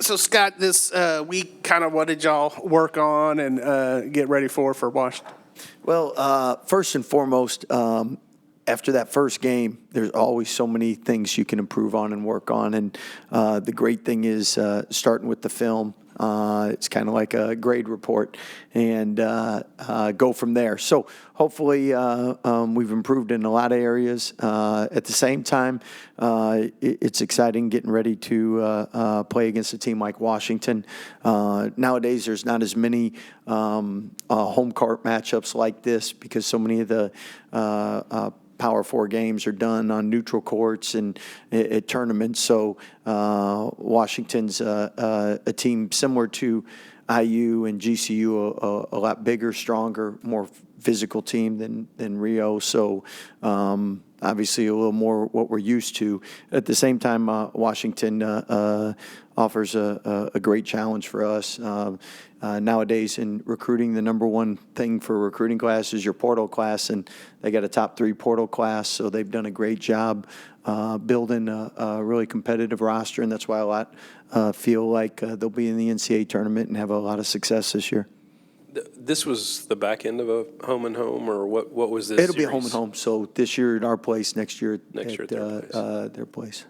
So, Scott, this week, kind of what did y'all work on and get ready for Washington? Well, first and foremost, after that first game, there's always so many things you can improve on and work on. And the great thing is starting with the film. It's kind of like a grade report and go from there. So hopefully we've improved in a lot of areas. At the same time, it's exciting getting ready to play against a team like Washington. Nowadays, there's not as many home court matchups like this because so many of the Power 4 games are done on neutral courts and at tournaments. So Washington's a team similar to IU and GCU, a lot bigger, stronger, more physical team than Rio. So obviously a little more what we're used to. At the same time, Washington offers a great challenge for us. Nowadays in recruiting, the number one thing for recruiting class is your portal class, and they got a top 3 portal class, so they've done a great job building a really competitive roster, and that's why a lot feel like they'll be in the NCAA tournament and have a lot of success this year. This was the back end of a home and home, or what was this? It'll be a home and home, so this year at our place, next year at their place.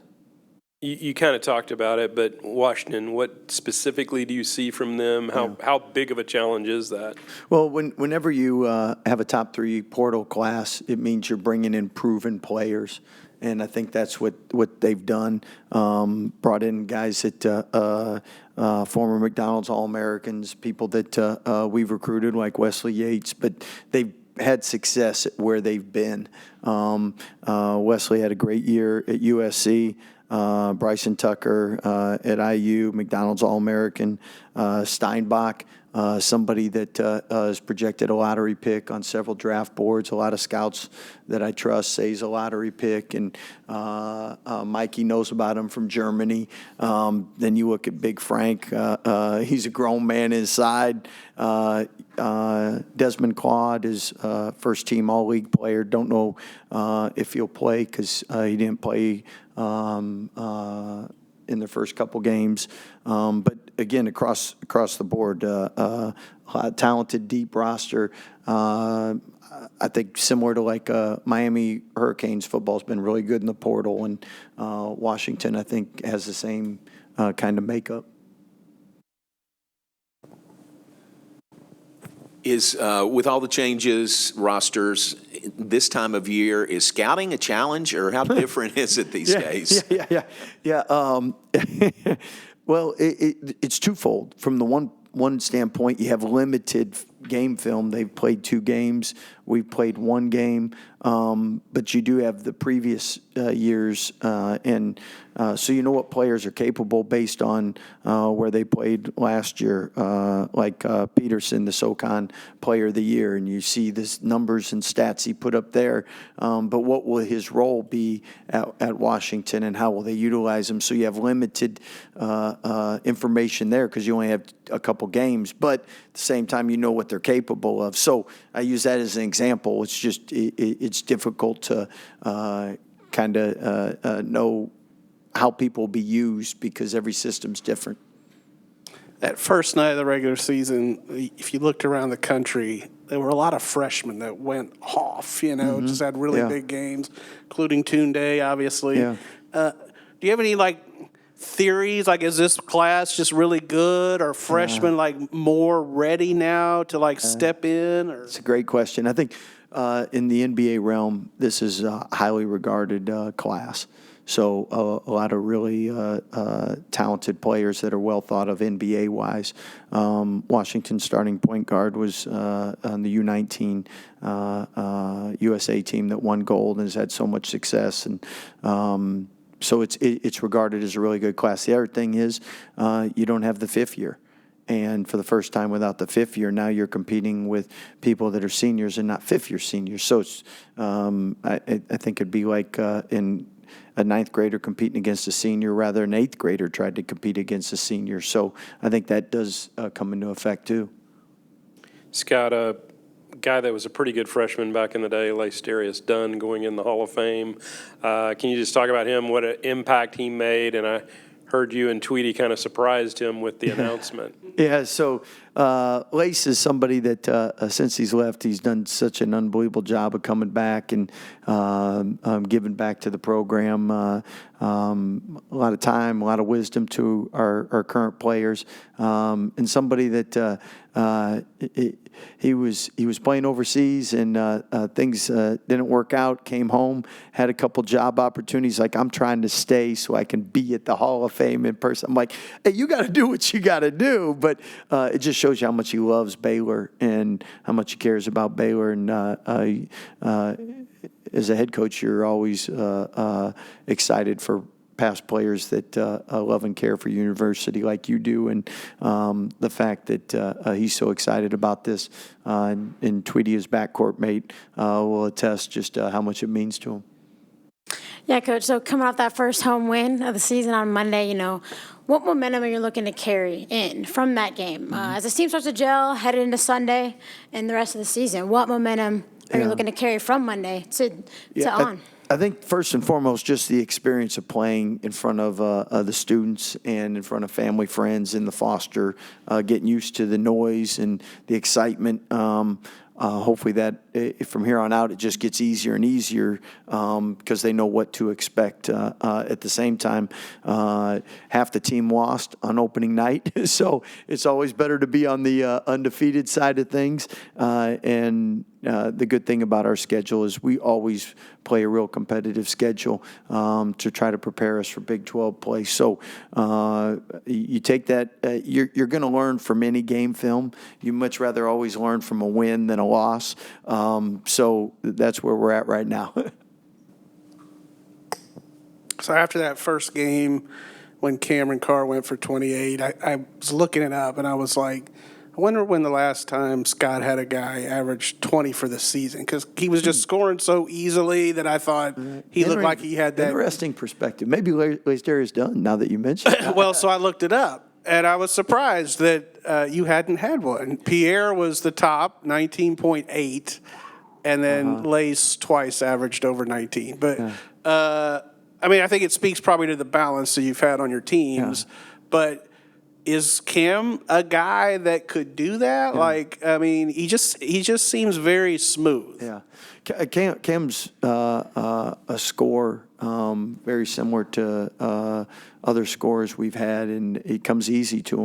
You kind of talked about it, but Washington, what specifically do you see from them? How big of a challenge is that? Well, whenever you have a top 3 portal class, it means you're bringing in proven players, and I think that's what they've done. Brought in guys that former McDonald's All-Americans, people that we've recruited like Wesley Yates, but they've had success at where they've been. Wesley had a great year at USC. Bryson Tucker at IU, McDonald's All-American, Steinbach, somebody that is projected a lottery pick on several draft boards. A lot of scouts that I trust say he's a lottery pick, and Mikey knows about him from Germany. Then you look at Big Frank. He's a grown man inside. Desmond Claude is first-team All-League player. Don't know if he'll play because he didn't play in the first couple games. But again, across the board, a talented, deep roster. I think similar to like Miami Hurricanes, football's been really good in the portal, and Washington, I think, has the same kind of makeup. Is with all the changes, rosters, this time of year, is scouting a challenge, or how different is it these days? Yeah. Well, it's twofold. From the one standpoint, you have limited game film. They've played 2 games. We've played 1 game. But you do have the previous years, and so you know what players are capable based on where they played last year, like Peterson, the SoCon Player of the Year, and you see this numbers and stats he put up there. But what will his role be at Washington, and how will they utilize him? So you have limited information there because you only have a couple games, but at the same time, you know what they're capable of. So I use that as an example. It's just it's difficult to kind of know how people will be used because every system's different. That first night of the regular season, if you looked around the country, there were a lot of freshmen that went off, just had really big games, including Tounde, obviously. Yeah. Do you have any, theories? Is this class just really good, or freshmen, more ready now to, step in? Or? It's a great question. I think in the NBA realm, this is a highly regarded class. So a lot of really talented players that are well thought of NBA-wise. Washington's starting point guard was on the U19 USA team that won gold and has had so much success. And so it's regarded as a really good class. The other thing is you don't have the 5th year. And for the first time without the 5th year, now you're competing with people that are seniors and not 5th-year seniors. So it's, I think it'd be like in a 9th grader competing against a senior rather than an 8th grader tried to compete against a senior. So I think that does come into effect too. Scott, a guy that was a pretty good freshman back in the day, Lacerius Dunn, going in the Hall of Fame. Can you just talk about him, what an impact he made? And I heard you and Tweety kind of surprised him with the announcement. Yeah, so Lace is somebody that since he's left, he's done such an unbelievable job of coming back and giving back to the program. A lot of time, a lot of wisdom to our current players, and somebody that he was playing overseas and things didn't work out. Came home, had a couple job opportunities. Like, I'm trying to stay so I can be at the Hall of Fame in person. I'm like, hey, you got to do what you got to do. But it just shows you how much he loves Baylor and how much he cares about Baylor. And as a head coach, you're always excited for past players that love and care for university like you do, and the fact that he's so excited about this, and Tweety, his backcourt mate, will attest just how much it means to him. Yeah, Coach, so coming off that first home win of the season on Monday, what momentum are you looking to carry in from that game? As the team starts to gel, headed into Sunday and the rest of the season, what momentum are you looking to carry from Monday to on? I think first and foremost, just the experience of playing in front of the students and in front of family, friends in the Foster, getting used to the noise and the excitement. Hopefully that from here on out, it just gets easier and easier because they know what to expect. At the same time, half the team lost on opening night, so it's always better to be on the undefeated side of things. And the good thing about our schedule is we always play a real competitive schedule to try to prepare us for Big 12 play. So you take that, you're going to learn from any game film. You much rather always learn from a win than a loss. So that's where we're at right now. So after that first game, when Cam Carr went for 28, I was looking it up, and I was like, I wonder when the last time Scott had a guy average 20 for the season, because he was just scoring so easily that I thought he looked like he had that. Interesting perspective. Maybe Lace Dunn, now that you mentioned it. Well, so I looked it up, and I was surprised that you hadn't had one. Pierre was the top, 19.8, and then Lace twice averaged over 19. But, I mean, I think it speaks probably to the balance that you've had on your teams, but is Cam a guy that could do that? Yeah. Like, I mean, he just seems very smooth. Yeah, Cam's a scorer very similar to other scorers we've had, and it comes easy to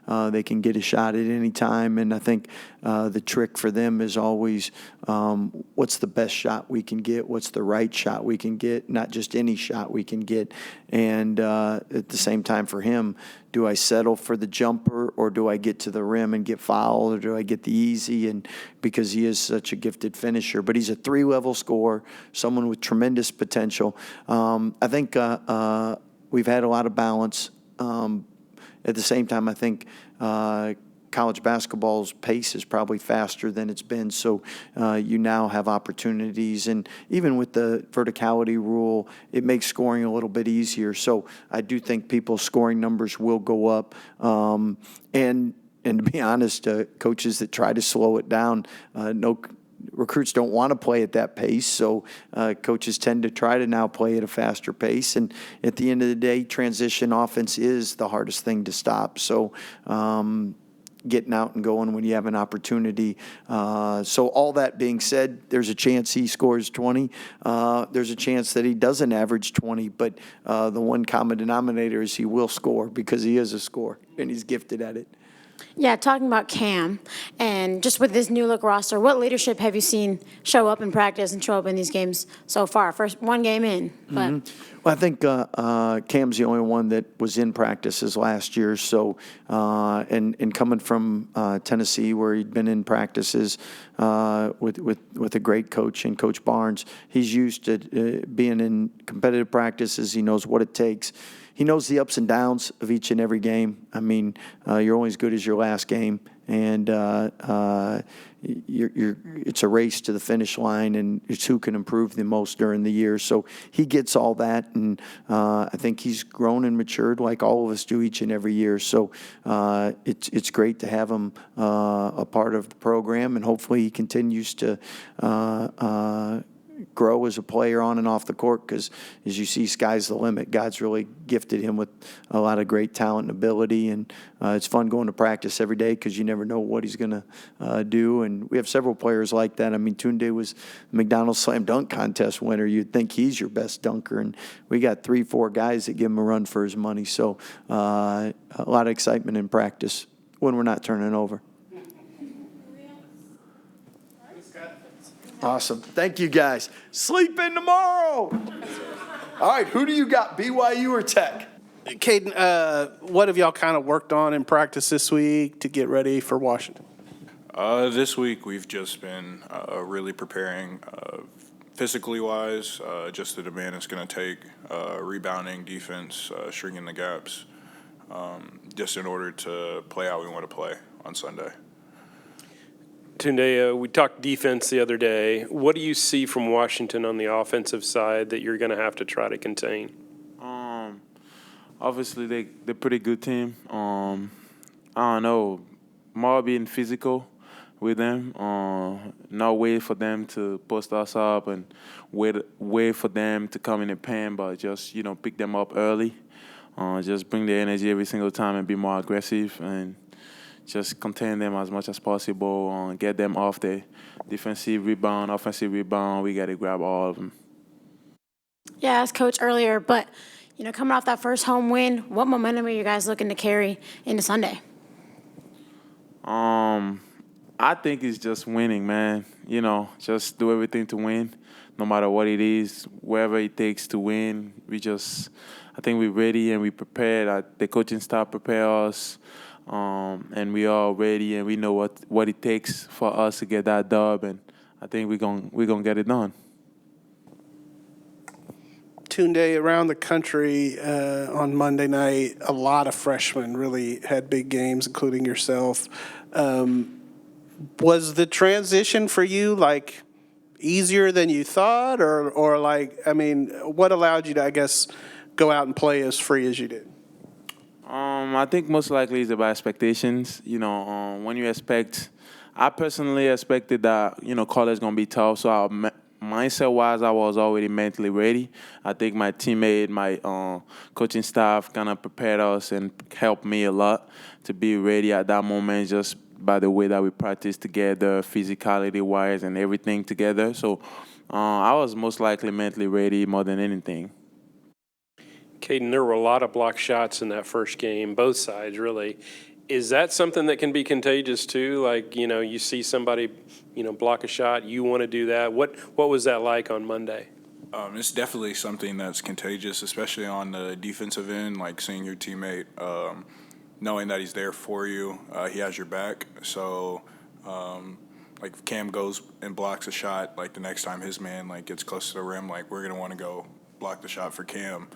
them. They can get a shot at any time, and I think the trick for them is always what's the best shot we can get, what's the right shot we can get, not just any shot we can get. And at the same time for him, do I settle for the jumper, or do I get to the rim and get fouled, or do I get the easy? And because he is such a gifted finisher, but he's a 3-level scorer, someone with tremendous potential. I think we've had a lot of balance. At the same time, I think college basketball's pace is probably faster than it's been, so you now have opportunities. And even with the verticality rule, it makes scoring a little bit easier. So I do think people's scoring numbers will go up. And to be honest, coaches that try to slow it down, recruits don't want to play at that pace, so coaches tend to try to now play at a faster pace. And at the end of the day, transition offense is the hardest thing to stop. So getting out and going when you have an opportunity. So all that being said, there's a chance he scores 20. There's a chance that he doesn't average 20, but the one common denominator is he will score because he is a scorer and he's gifted at it. Yeah, talking about Cam and just with this new look roster, what leadership have you seen show up in practice and show up in these games so far? First one game in, but well, I think Cam's the only one that was in practices last year. So and coming from Tennessee, where he'd been in practices with a great coach and Coach Barnes, he's used to being in competitive practices. He knows what it takes. He knows the ups and downs of each and every game. I mean, you're only as good as your last game, and it's a race to the finish line, and it's who can improve the most during the year. So he gets all that, and I think he's grown and matured like all of us do each and every year. So it's great to have him a part of the program, and hopefully he continues to grow as a player on and off the court, because as you see, sky's the limit. God's really gifted him with a lot of great talent and ability, and it's fun going to practice every day because you never know what he's going to do. And we have several players like that. I mean, Tounde was the McDonald's Slam Dunk Contest winner. You'd think he's your best dunker, and we got 3-4 guys that give him a run for his money. So a lot of excitement in practice when we're not turning over. Awesome. Thank you, guys. Sleep in tomorrow. All right, who do you got, BYU or Tech? Caden, what have y'all kind of worked on in practice this week to get ready for Washington? This week we've just been really preparing physically wise, just the demand it's going to take, rebounding, defense, shrinking the gaps, just in order to play how we want to play on Sunday. Tounde, we talked defense the other day. What do you see from Washington on the offensive side that you're going to have to try to contain? Obviously, they're a pretty good team. I don't know, more being physical with them, not wait for them to post us up and wait for them to come in the paint, but just, pick them up early. Just bring the energy every single time and be more aggressive and just contain them as much as possible, get them off the defensive rebound, offensive rebound. We got to grab all of them. Yeah, I asked Coach earlier, but, coming off that first home win, what momentum are you guys looking to carry into Sunday? I think it's just winning, man. Just do everything to win, no matter what it is, wherever it takes to win. I think we're ready and we prepared. The coaching staff prepare us. And we are ready, and we know what it takes for us to get that dub, and I think we're gonna get it done. Tounde, around the country on Monday night, a lot of freshmen really had big games, including yourself. Was the transition for you easier than you thought, or what allowed you to, I guess, go out and play as free as you did? I think most likely it's about expectations. When you expect, I personally expected that, college going to be tough. So mindset-wise, I was already mentally ready. I think my teammate, my coaching staff kind of prepared us and helped me a lot to be ready at that moment, just by the way that we practiced together, physicality-wise and everything together. So I was most likely mentally ready more than anything. Caden, there were a lot of block shots in that first game, both sides, really. Is that something that can be contagious, too? You see somebody, block a shot, you want to do that. What was that like on Monday? It's definitely something that's contagious, especially on the defensive end, seeing your teammate, knowing that he's there for you, he has your back. So, if Cam goes and blocks a shot, the next time his man, gets close to the rim, we're going to want to go block the shot for Cam.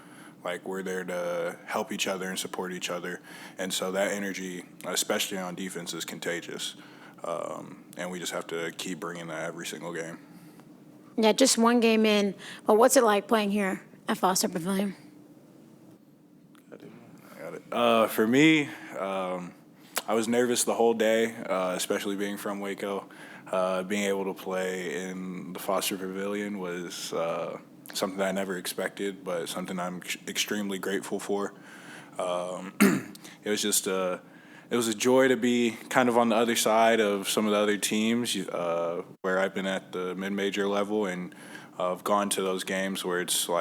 We're there to help each other and support each other. And so that energy, especially on defense, is contagious. And we just have to keep bringing that every single game. Yeah, just one game in. But what's it like playing here at Foster Pavilion? For me, I was nervous the whole day, especially being from Waco. Being able to play in the Foster Pavilion was something that I never expected, but something I'm extremely grateful for. It was just it was a joy to be kind of on the other side of some of the other teams where I've been at the mid-major level, and I've gone to those games where it's all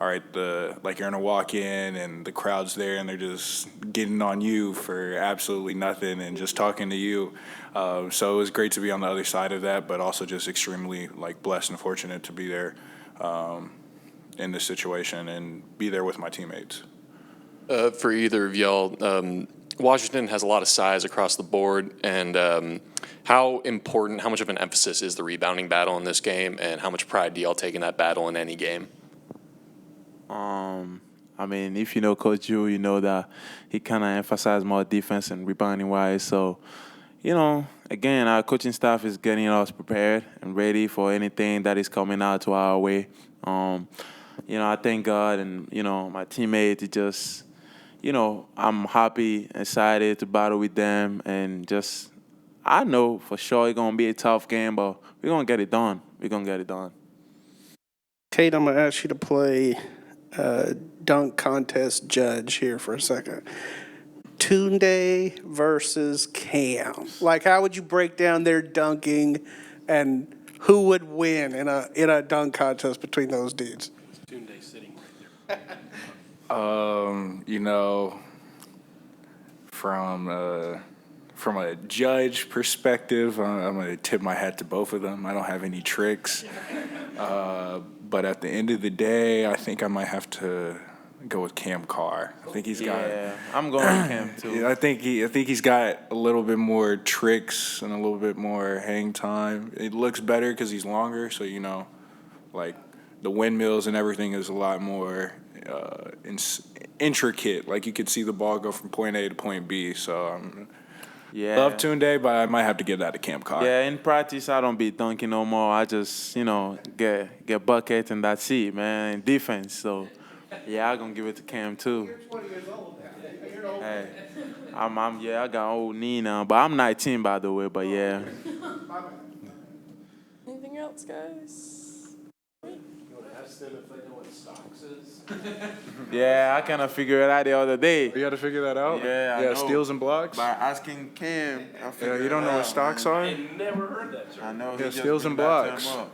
right, you're gonna walk in and the crowd's there and they're just getting on you for absolutely nothing and just talking to you. So it was great to be on the other side of that, but also just extremely blessed and fortunate to be there in this situation and be there with my teammates. For either of y'all, Washington has a lot of size across the board, and how much of an emphasis is the rebounding battle in this game, and how much pride do y'all take in that battle in any game? If you know Coach Drew, you know that he kind of emphasized more defense and rebounding-wise. So, again, our coaching staff is getting us prepared and ready for anything that is coming out to our way. I thank God and, my teammates. It just, I'm happy, excited to battle with them. And just, I know for sure it's going to be a tough game, but we're going to get it done. We're going to get it done. Kate, I'm going to ask you to play dunk contest judge here for a second. Tounde versus Cam. Like, how would you break down their dunking, and who would win in a dunk contest between those dudes? Tounde sitting right there. You know, from a judge perspective, I'm going to tip my hat to both of them. I don't have any tricks. But at the end of the day, I think I might have to go with Cam Carr. I think he's got. Yeah, I'm going with Cam too. I think he's got a little bit more tricks and a little bit more hang time. It looks better because he's longer, so like the windmills and everything is a lot more intricate. Like you could see the ball go from point A to point B. So Yeah. love Tounde, but I might have to give that to Cam Carr. Yeah, in practice, I don't be dunking no more. I just, get buckets and that's it, man. In defense, so yeah, I'm gonna give it to Cam too. You're 20 years old now. Hey, I got old knee now, but I'm 19 by the way. But yeah. Anything else, guys? Ask them if they know what stocks is. Yeah, I kind of figured it out the other day. You got to figure that out. Yeah, I know. Steals and blocks. By asking Cam, I figured You don't it know out, what stocks man. are? I never heard that term. I know. Yeah, he just steals and bring that to blocks. him up.